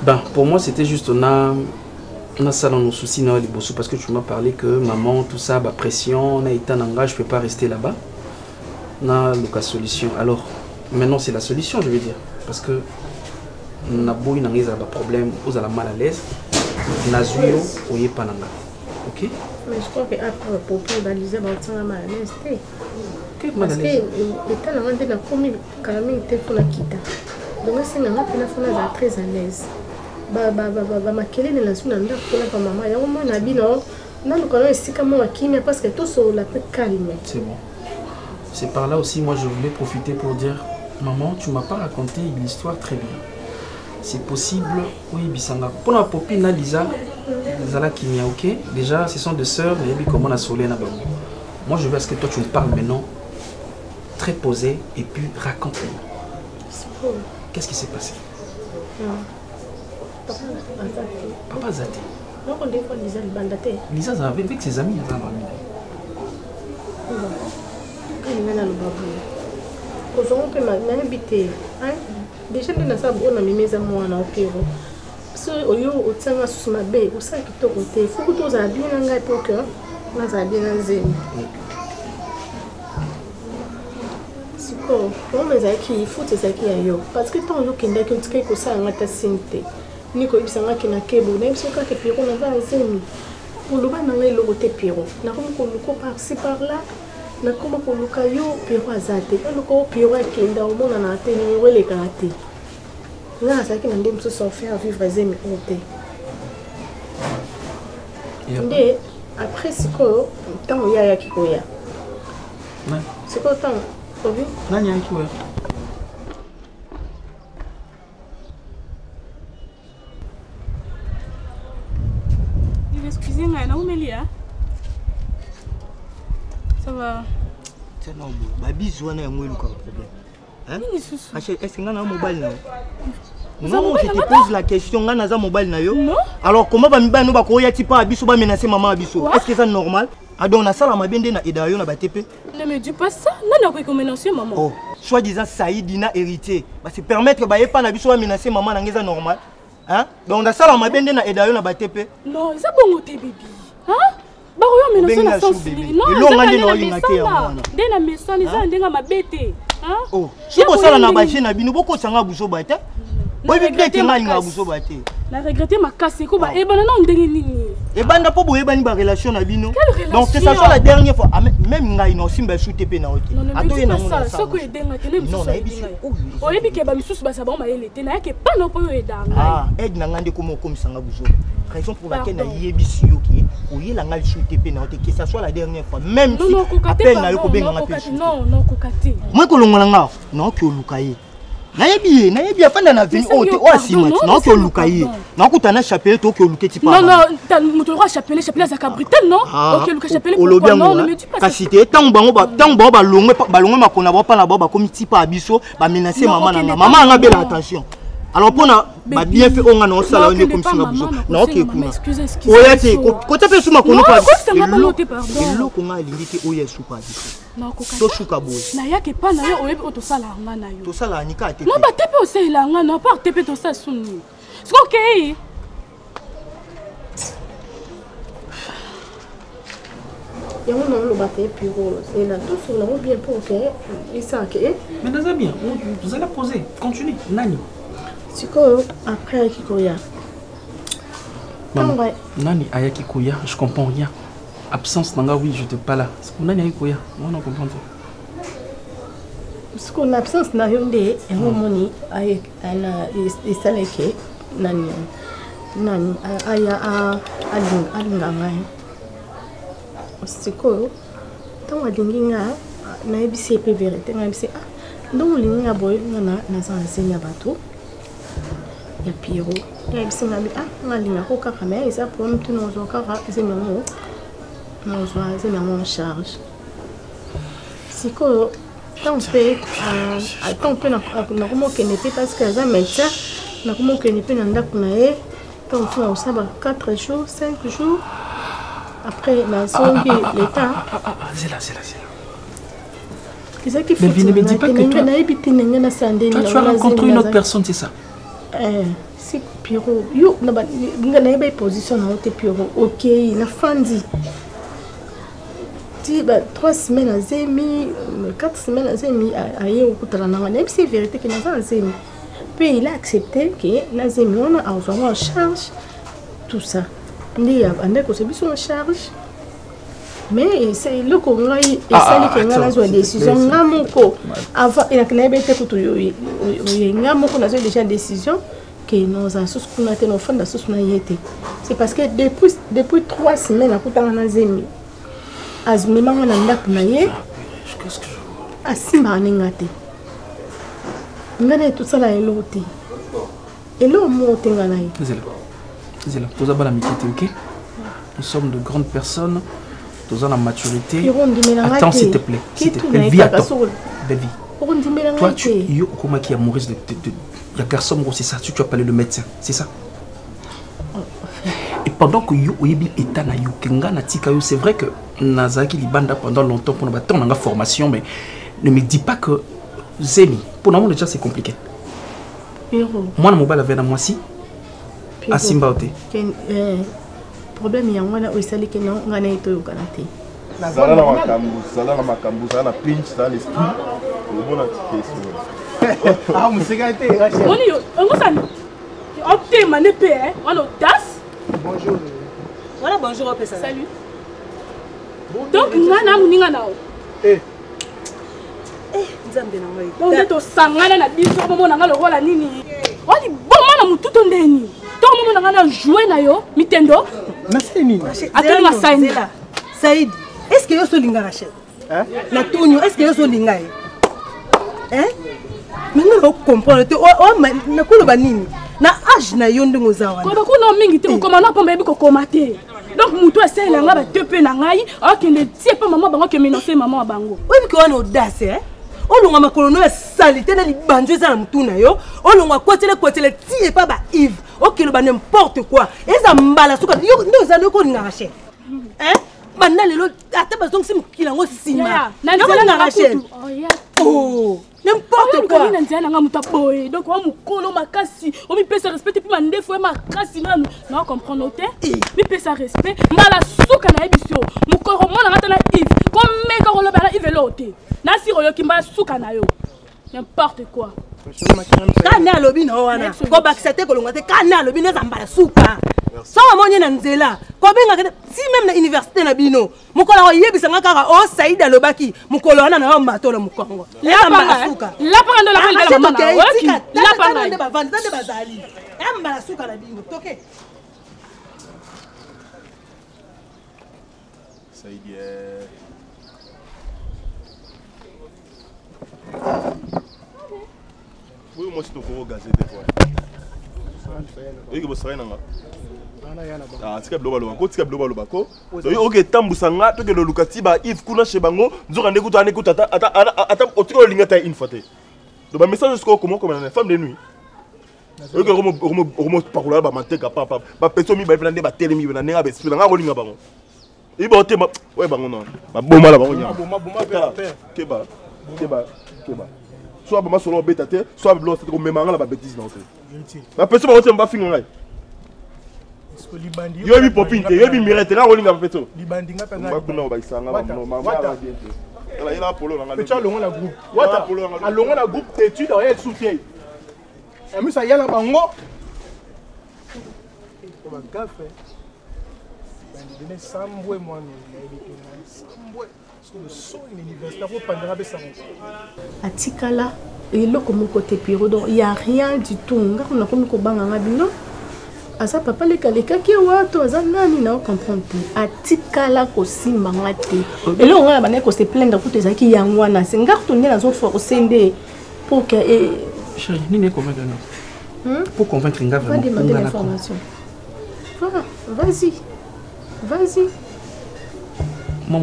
ben pour moi c'était juste on a ça dans nos soucis dans les bossous parce que tu m'as parlé que maman tout ça bah pression on a été en engagement je peux pas rester là-bas on a la solution alors maintenant c'est la solution je veux dire parce que on a beau une problème vous allez mal à l'aise na zuyo oye pananga ok mais je crois que après pour baliser ba tsanga mal à l'aise que mal à l'aise parce que état na ndena comme calamité te pour la kita donc c'est na pena fona za très à l'aise makelele na suna ndako mpona pa mama yango mwana bino nalukana esika mwa kimia parce que tosolola pe calme. C'est bon. C'est par là aussi moi je voulais profiter pour dire maman tu m'as pas raconté l'histoire très bien. C'est possible oui bisanga pour la popine na Lisa Zala kimia ok déjà ce sont deux sœurs mais comment on a solé na bango. Moi je veux à ce que toi tu me parles maintenant très posé et puis raconte-moi. Qu'est-ce qui s'est passé? Papa Zati. Non, on défend Lisa le bandaté. Lisa avec ses amis. Déjà, on a mis mes amours en opéro. Si on a un sous ma baie, on sait que il faut que tu aies bien un gars pour que on a bien un zéro. Comment mais il faut que ça qui aille parce que tant que tu as que ça on a ta santé niko ibisanga kina kebo na ibisanga ke Pierrot na va zemi oloba na ngai logo te Pierrot na comme ko luko par-ci par-là na comme ko luka yo Pierrot azate luko Pierrot akenda o mona na te ni wele karate na ça ki na ndem so so faire vivre zemi ote nde après siko tant ya kikoya siko tant obi nani yaki wewe excusez-moi na umelia ça va c'est non ba bisou na yango eluka problème hein est-ce que ngana mobile na non je te pose la question ngana za mobile na yo alors comment ba mibano ba ko yati pa biso ba menacer maman biso est-ce que c'est normal donc na sala mabende na eda yo na ba tepe ne me dis pas ça nana ko menacer maman oh soi-disant Saïdina héritier ba se permettre ba yepa na biso ba menacer maman na ngeza normal. Hein? Donc na sala mabende na edayo na batepe. Non, ça bongo te bibi. Hein? Ba royo menacer na sens li. Non, lo ngandi no yingake ya mwana. Ndena mesani za ndenga mabete. Hein? Oh, siko sala na baje na bino boko sanga buso bate. Boy bigrete ngai nga buso bate. Na regretter ma casse ko ba ebana na ndenge nini. Ebanda po boye bani ba relation na bino. Donc c'est ça soit la dernière fois même ngai no simba shooter pe na ote. Ato yena ngona. Soko edenga tele biso. Non, na ebiso. Oyebi ke ba misusu ba sabon ma yele te na yake pa no po yo edanga. Ah, aide na ngande ko mo komisanga buso. Raison pour laquelle na yebisi yo ki oyela ngai shooter pe na ote que ça soit la dernière fois même si appel na yo ko benga ngape. Non, non kokate. Moi ko longola nga, non ki olukaye. Nayebi afanda na vini ote o asimati na ko lukaye na kutana chapelet to ko luketi pa non muto ro chapelet za cabritel non OK luka chapelet non ne me dis pas kasite tango bango ba longwe makona ba pa na ba komiti pa biso ba menacer maman nga bela attention alors pona ba bien fait on nga sala on comme singa buso na OK kuna oyate ko tape suma kono pa lo ko nga lingiti oyesu pa biso to shuka boy na yake pa na yo oyebi o to sala nga na yo to sala ni ka te non ba tepe o sala nga na pas tepe to sa suni c'est OK il y a un nom le bataille Pierrot c'est là tout sur le bien pour OK et ça OK mais nous bien vous allez poser continue nani siko après akikoya nani ayaki koya je comprends rien absence nanga oui je te pas là c'est qu'on nani ayaki koya on a comprendre parce qu'on absence na yonde et moni ay ana isaleke nani aya alinga ngai siko tant alinga na ebisi pe vérité na ebisi donc linga boy na za enseigne bato ya Pierrot ya ebisi ngabi ngalinga ko kaka mais ça pour me tuno zo kaka zemango no zo zemango en charge siko tant pe na comment que n'était parce que ça médecin na comment que n'était na ndako na e tant tu as ça 4 jours 5 jours après la songi l'état c'est là c'est ça qui fait ne me dis pas que toi tu as rencontré une autre personne c'est ça c'est Pierrot yo na ba ngana ba position na ote Pierrot OK na fandi ti ba 3 semaines à zemi 4 semaines à zemi aye okutala na ngana c'est vérité que na za zemi puis il a accepté que na zemi on a en charge tout ça ndi ya ande ko se biso en charge mais c'est le congrès et ça qui ngana zo décision ngamoko avant il a knebe te kutu yo ngamoko na zo déjà décision que nous avons sous qu'on a été nos fonds sous na yete c'est parce que depuis 3 semaines à kutana na zemi azumi mama na ndako na ye asimba ningate ngana tout ça la elote elo mo tenga na ye c'est là tous abala mikete OK nous sommes de grandes personnes tous en la maturité attends s'il te plaît vie attends toi tu yo comment qui a Maurice de la personne c'est ça tu as parlé de médecin c'est ça et pendant que yo oyebi état na yo kenga na tika yo c'est vrai que nazaki libanda pendant longtemps pour na temps na formation mais ne me dis pas que zemi pour nous déjà c'est compliqué moi na mobile avec na moi si asimba ote problème ya ngwana o isali ke no ngana ito yo kanate sala na makambu sala na pinch dans l'esprit le bon question musika te on yo ngosani Ok, manépé, hein. On audace. Bonjour. Voilà, bonjour, on ça. Salut. Donc, nana muninga nao. Eh. Nzambe na ngai. Donc, ndeto sangana na biso momo na ngalo rola nini. Wali bomba na mututo ndeni. To momo na ngana jouer na yo mitendo. Na c'est nini? Ateli ma saini. Saïd, est-ce que yo so linga Rachel? Hein? Na tonyo, est-ce que yo so linga? Hein? Maintenant on comprend te na koloba nini? Na âge na yo ndingo zawa. Ko ba kuna mingi te ko komana pomba yebi ko komate. Donc mutu ese la nga ba tepe na ngai, akende tie pa maman bango ke menacer maman bango. Oui biko wana audace hein. Olonga makolono ya salité na libanjo za na mutu na yo. Olonga kotele tie pa ba Yves. OK ba n'importe quoi. Eza mbala suka yo ndo za no ko linga Rachel. Hein? Banda lelo ata bazong sim kilango sima. Na nzela na Rachel. Oh, n'importe quoi. Na nzela nga muta boy. Donc wa mukolo makasi, o mi pesa respect puis mandefo e makasi nanu. Na comprendre te? Mi pesa respect, mbala suka na ebisio. Mukoro mona ngata na Yves. Comme ka rolo bala Yves lote. Na si royo kimba suka na yo. N'importe quoi. Kana lobi na wana. Ko bakisate ko longa te kana lobi na zambala suka. So amonye na nzela. Ko benga si même na université na bino. Mukola wa yebisa nga kaka o Saïda lobaki. Mukolo wana na matola mukongo. La suka. La panga la panga mama. La panga nde bavanda nde bazali. Amba suka na bino. Toke. Saïda. Oui, moi je te gazette des fois. Oui, que vous savez, non? Ah, c'est que bleu balo, c'est que bleu balo bako. Ok, tambusanga, toi que le Lucati ba Yves kuna chez bango, nous on écoute, attends, au lingata une fois. Donc, le message c'est comment une femme de nuit. Oui, que Romo parole ba manteka papa, ba peso mi ba vendre ba télé mi na nenga ba spila nga rolinga bango. Il ba tema, ouais bango non. Ba boma la bango nya. Boma keba. Soit maman solo bêta te, soit blanc c'est comme même la bêtise dans ce. La personne va pas finir là. Yo bi popinte, yo bi mirete na rolinga peto. Libandi nga pena. Ba kuna ba isanga ba no Wata. Là il a polo nga. Petit alongo na groupe. Wata alongo na groupe d'études en soutien. Et musa yala bango. Ko ba gafe. Bandi ne sambwe moi no. Sambwe. Le son l'université faut prendre avec ça. Atikala et le comme côté piro donc il y a rien du tout. On a comme ko banga bino. Asa papa le kaleka ki wa to azanga ni na comprendre. Atikala ko simba ngati. Et là on a bané ko se plaindre pour tes aki yangwana. C'est ngar tourner dans son forcer ndé pour que chérie, ni ne convaincre non. Pour convaincre nga vraiment. Va demander l'information. Voilà, vas-y. Vas-y. Moi,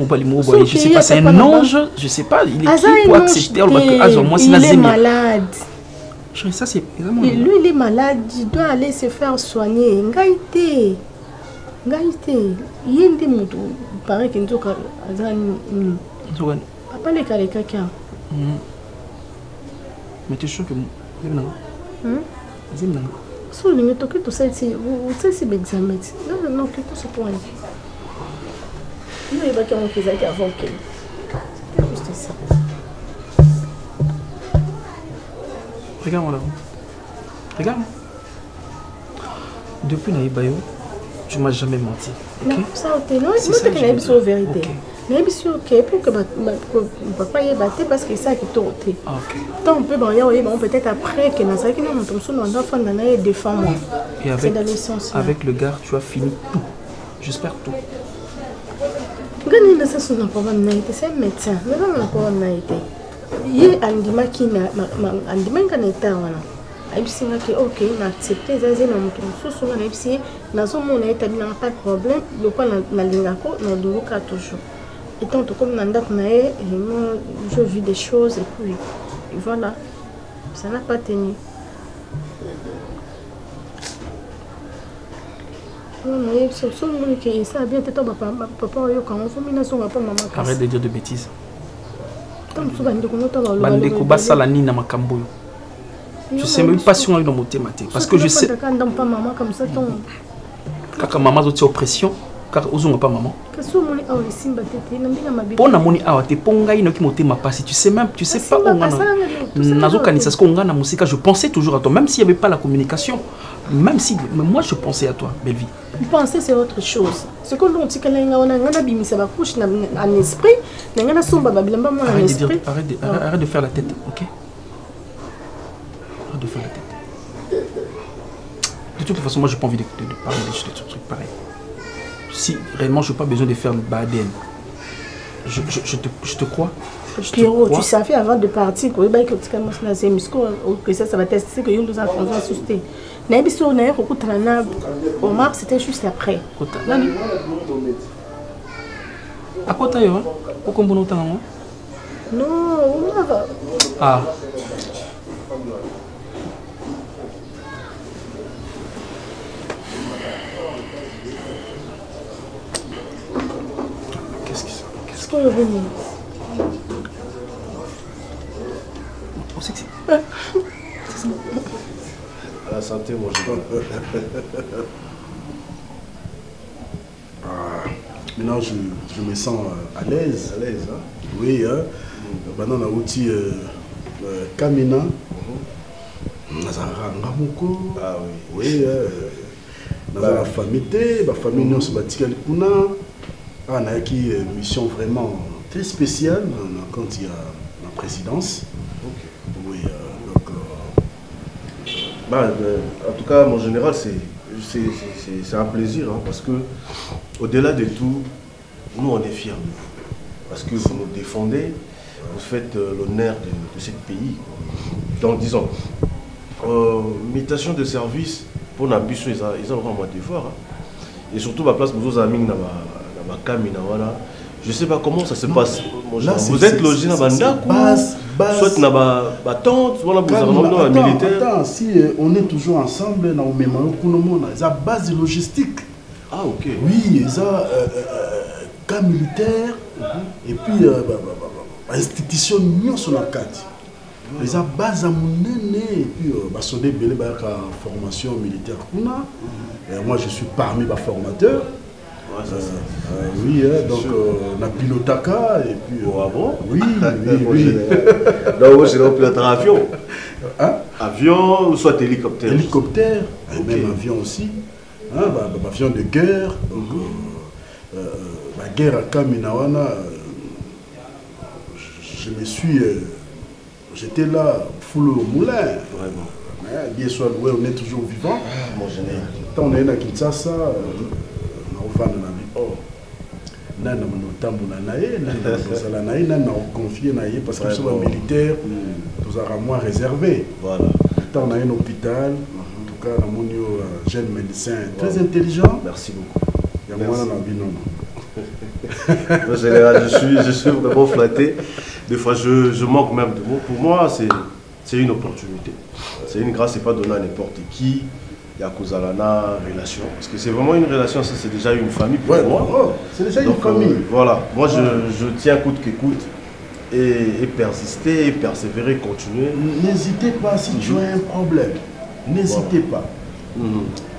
je sais pas, c'est un ange, je sais pas, il est qui pour accepter il est malade. Ça, c'est lui, il est malade, il doit aller se faire soigner. Ngaïté. Il paraît qu'il y a papa les calés. Mais tu es sûr que si vous toquez tout ça, vous savez si l'examen. Non, tout ce point. Il va y avoir des gens avant qu'elle. Juste ça. Regarde-moi là. Regarde. Depuis Naïbayo, tu m'as jamais menti. Non, ça, non, c'est que Naïb soit vérité. Naïb soit ok pour que papa y ait battu parce que c'est ça qui tourne. Tant on peut peut-être après que nous avons des femmes. Et avec le gars, tu as fini tout. J'espère tout. Gani na sasa na problème na été c'est médecin mais non na problème na été ye andima kina andima ngana eta wana abisinga ke OK na accepter zaze na mutu susu na ibisi na zo mona eta bina pas de problème le quoi na lingako na lunguka toujours et tant comme na ndako na ye je vis des choses et puis voilà ça n'a pas tenu. Arrête de dire de bêtises. Bandeko basala nina makambo. Je sais même pas si on est dans mon thématique parce que je sais. Kaka maman zoti oppression. Car ozonga pas maman. Pour na moni awa te ponga ino ki motema pasi. Tu sais pas où nazo kanisa ce qu'on na musika. Je pensais toujours à toi, même s'il n'y avait pas la communication. Mais moi je pensais à toi, belle vie. Penser c'est autre chose. Ce que l'on dit que l'on a bimisa ba couche en esprit, n'engana somba ba bilamba mo en esprit. Arrête de faire la tête, OK? Arrête de faire la tête. De toute façon, moi j'ai pas envie de parler de trucs pareils. Si réellement je n'ai pas besoin de faire le ADN, je te crois. Pierrot, tu savais avant de partir que ça va tester que nous avons assisté. Omar, c'était juste après. À quoi t'as eu? Non, Omar. Ah. Qu'est-ce qu'on est venu? Oh, c'est que c'est... À la santé, mon général. Maintenant, je me sens à l'aise. À l'aise, hein? Oui, hein? Maintenant, on a outil Kamina. Ah oui. Oui, dans la famille, la famille, nous sommes on a acquis une mission vraiment très spéciale quand il y a la présidence. Okay. Oui, en tout cas, mon général, c'est un plaisir, hein, parce que au-delà de tout, nous on est fiers. Parce que vous nous défendez, vous faites l'honneur de ce pays. Donc disons, mutation de service pour la bus, ils ont vraiment d'efforts. Et surtout, ma place, vous amis, je ne sais pas comment ça se passe. Là, vous êtes logé dans la base, soit dans la tente, soit dans la militaire. Attends, si on est toujours ensemble, on a une base logistique. Ah, ok. Oui, il y a cas militaire, et puis institution sur la carte. Il y a base à mon et puis il y a formation militaire. Moi, je suis parmi les formateurs. Oui, donc on a pilotaka et puis... Ah bon? Oui. Donc moi j'ai piloté avion. Hein? Avion, soit hélicoptère. Hélicoptère, même avion aussi. Hein, avion de guerre. Donc la guerre à Kaminawana, je me suis... J'étais là, full au moulin. Vraiment. Bien sûr, on est toujours vivant. Mon général. Quand on est à Kinshasa, on va confié parce que sur le militaire, nous avons moins réservé. Voilà. On a un hôpital, en tout cas, on a un jeune médecin très intelligent. Merci beaucoup. Il y a moins en général, je suis vraiment flatté. Des fois, je manque même de mots. Pour moi, c'est une opportunité. C'est une grâce, c'est pas donné à n'importe qui. Il y a Kozalana, relation. Parce que c'est vraiment une relation, ça c'est déjà une famille pour moi. C'est déjà une famille. Voilà, moi je tiens coûte que coûte et persister, et persévérer, continuer. N'hésitez pas si tu as un problème. N'hésitez pas.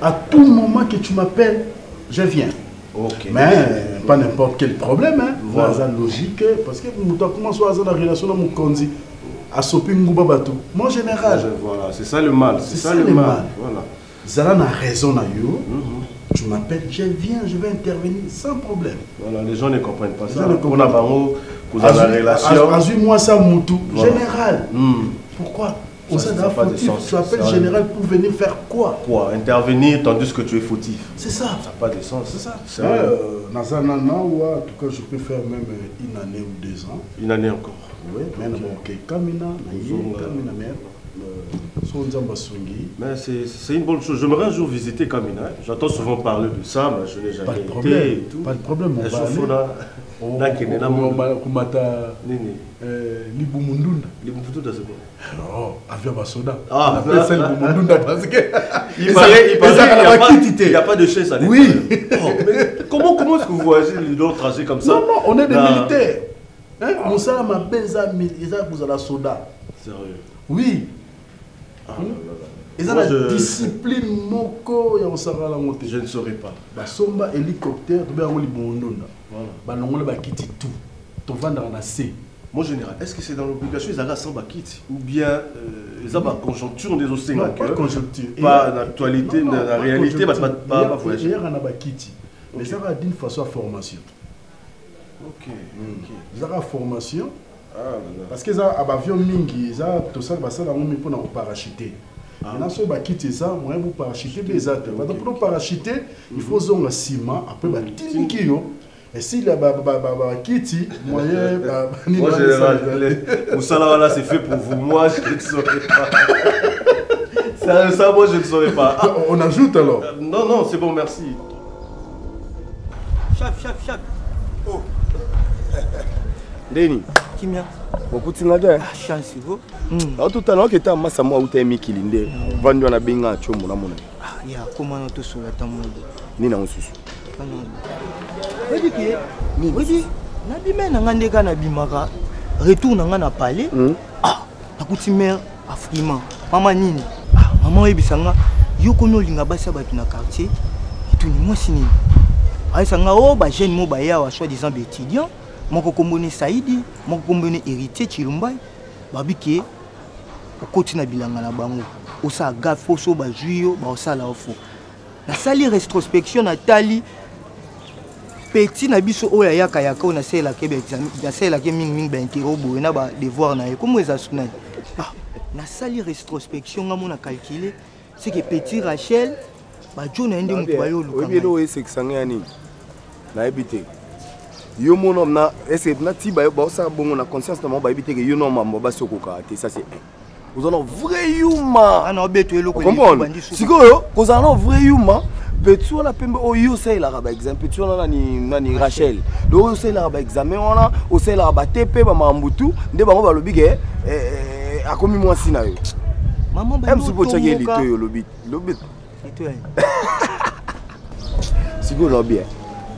À tout moment que tu m'appelles, je viens. Okay. Mais pas n'importe quel problème. Hein. Voilà. C'est logique. Parce que vous commencez à avoir la relation avec mon conduit. À mon général. Voilà, c'est ça le mal. C'est ça le mal. Voilà. Zala a raison, tu m'appelles, je viens, je vais intervenir sans problème. Voilà, les gens ne comprennent pas ça. On a la relation. Azui-moi ça, Moutou. Général. Pourquoi on s'est fautif. Tu appelles général pour venir faire quoi? Intervenir tandis que tu es fautif. C'est ça. Ça n'a pas de sens. C'est ça. En tout cas, je peux faire même une année ou 2 ans. Une année encore. Oui, mais Kamina, mais c'est une bonne chose. J'aimerais un jour visiter Kamina. J'entends souvent parler de ça, mais je n'ai jamais été. Pas de problème. Un jour, c'est quoi? Avion Basoda. Ah, parce que il n'y a pas de chaise à l'époque. Oui. Comment est-ce que vous voyagez le long trajet comme ça? Non, on est des militaires. Moussa m'a baisé à Soda. Sérieux? Oui. Ils ont la discipline moko ya osara la monte. Je ne saurais pas. Basomba hélicoptère to ba ngoli bondonda. Voilà. Ba ngoli ba kiti tout. To vendre na C. Mon général, est-ce que c'est dans l'obligation ils ont sans bakit ou bien ils ont la conjoncture des océans? Non, pas conjoncture. Pas l'actualité, la réalité, pas voyager. Il y a un bakiti. Mais ça va d'une façon à formation. Ok. Ils ont la formation. Parce qu'ils ont un avion mingi, ils ont tout ça, ça on met pour nous parachuter. Maintenant, si on quitte ça, moi vous parachuter des autres. Donc pour parachuter, il faut zonger ciment après bah tiniki. Et si la Kitty, moyen, moi je salaire là c'est fait pour vous, moi je ne saurais pas. Ça moi je ne saurais pas. Ah, on ajoute alors. Non, c'est bon, merci. Chap. Oh. Deni. Kimia. Bokutinga de. Ah, chance go. Tout à l'heure que tu as massa moi ou tu as mis kilinde. Vandu na benga chomo na mona. Ah, ya comment on te sola tamundo. Ni na osusu. Oui, nabima na ngandeka na bimaka retour na nga na palais. Nakuti mère Afrima. Mama nini? Maman ebisanga yo kono linga basa batu na quartier. Tu ni moi sini. Aisanga ba jeune mo ba ya wa soi-disant étudiant. Moko kombone Saidi, moko kombone héritier Chilumbai. Babike okoti na bilanga na bango. Osa gafo so ba juyo ba osala ofo. Na sali rétrospection na tali petit na biso oya yaka yaka na sela ke examen na sela ke ming ba interrobo na ba devoir na comment ça suna na sali rétrospection ngamo na calculer c'est que petit Rachel ba jona ende mutu ba yo luka oui lo c'est que sanga nini na ebité yo monom na essayer na ti ba ça bon na conscience na ba ebité que yo no mambo ba sokoka te ça c'est vous en avez vrai humain ana beto eloko bandi sikoyo vous en avez vrai humain. Petit la pembe oyo c'est la ba exemple petit on nani Rachel do c'est la ba examen on o c'est la ba TP ba mambutu nde bango ba lobi ke akomi moi sina yo maman ba msupo chake lito yo lobi lito siko lobi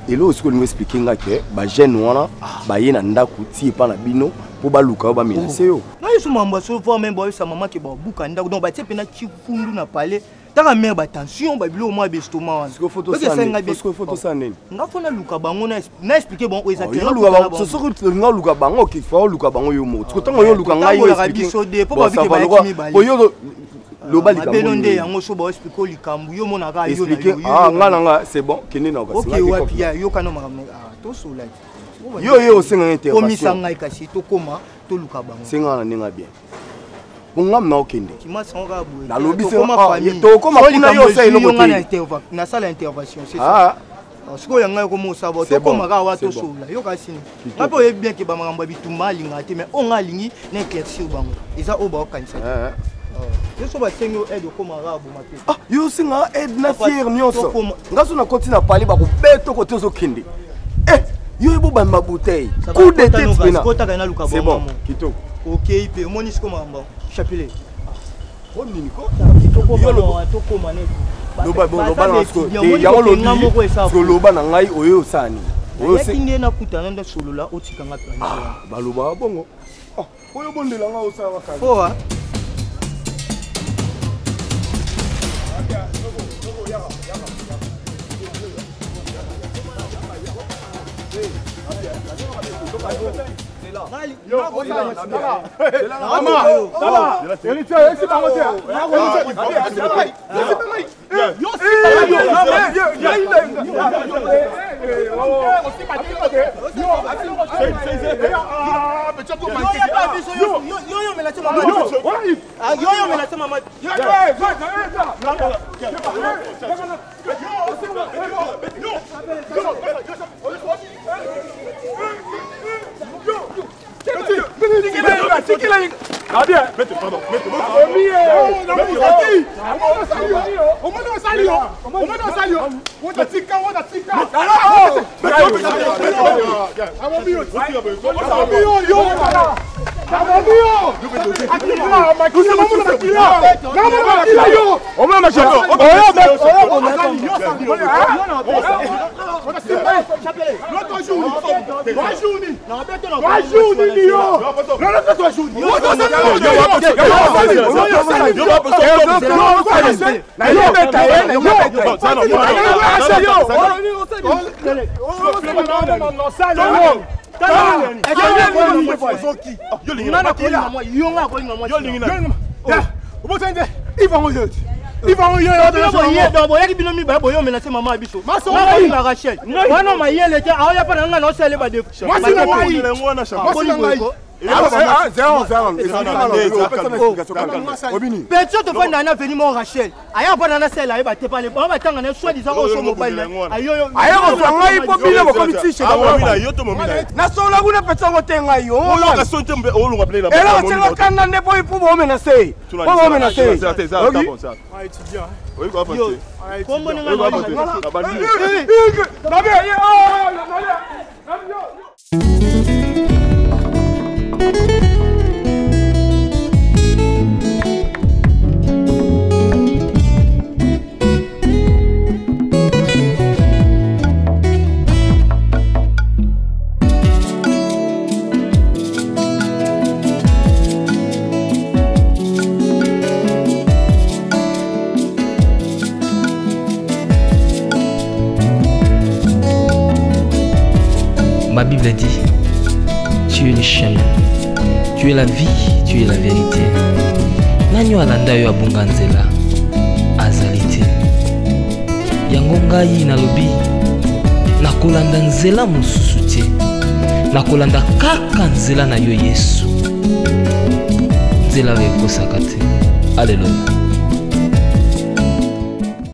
et là aussi qu'on nous explique que ba jeune wana ba yena ndaku ti pa na bino po ba luka ba menacé yo na yesu mamba so voir même boy sa maman ke ba buka ndaku donc ba tie pena chifundu na palais. Taka mère ba tension ba bilo mo bestoma wana. Siko photo ça. Siko photo ça nini? Nga fona luka bango na expliquer bon exactement. Yo luka bango, so nga luka bango ki fa luka bango yo mo. Siko tango yo luka nga yo expliquer. Po ba biki ba kimi ba. Po yo lo ba likambo. Belonde yango so ba expliquer likambo yo mo na ka yo na yo. Ah nga nanga c'est bon, kini na ko. OK wapi ya yo kana makambo to so like. Yo senga intervention. Komisa ngai kasi to koma to luka bango. Senga na ninga bien. Ngam na okende. Kima songa boye. Na lobi c'est to koma kuna yo sai no moto. Na sala intervention c'est ça. Siko yanga ko mo sabo to koma ka wa to sola. Yo kasi ni. Ngapo ye bien ke ba makambo bitumba linga te mais on nga lingi na éclaircir bango. Eza o ba kanisa. Yo so ba sengo aide ko mara bo maté. Ah, yo singa aide na fier nyonso. Ngaso na continue parler ba ko beto ko tezo kende. Yo ebo ba ma bouteille. Coup de tête bena. C'est bon. Kito. OK, il peut monisco mamba. Chapelet. On dit quoi? Loba na ngai oyo sani. Oyo sindi na kutana nda solola otikanga plan. Baloba bongo. Oyo bondela nga osala ka. Foa. Il va en y aller. Il va en menacer maman Abisso. Il va Rachel. Moi non, ma yelle était. Ah, il y a pas d'angle, non, c'est elle va de. Moi c'est la maille. Personne te fait nana venir mon Rachel. Aya pas nana celle là, il va te parler. On va t'en soit disant au show mobile. Ayo yo. Aya on va ngai popile ko komiti chez moi. Yo to momina. Na so la kuna pesa ko tenga yo. On la sonte o lo rappeler là. Et là on t'a kana ne boy pour menacer. Pour menacer. Étudiant. Oui, quoi faire? Comment on va Ma Bible dit, tu es le chemin, tu es la vie, tu es la vérité. Nanyo alanda yo abunga nzela azali te. Yango ngai nalobi nakolanda nzela mosusu te. Nakolanda kaka nzela na yo Yesu. Nzela oyo ekosaka te. Alléluia.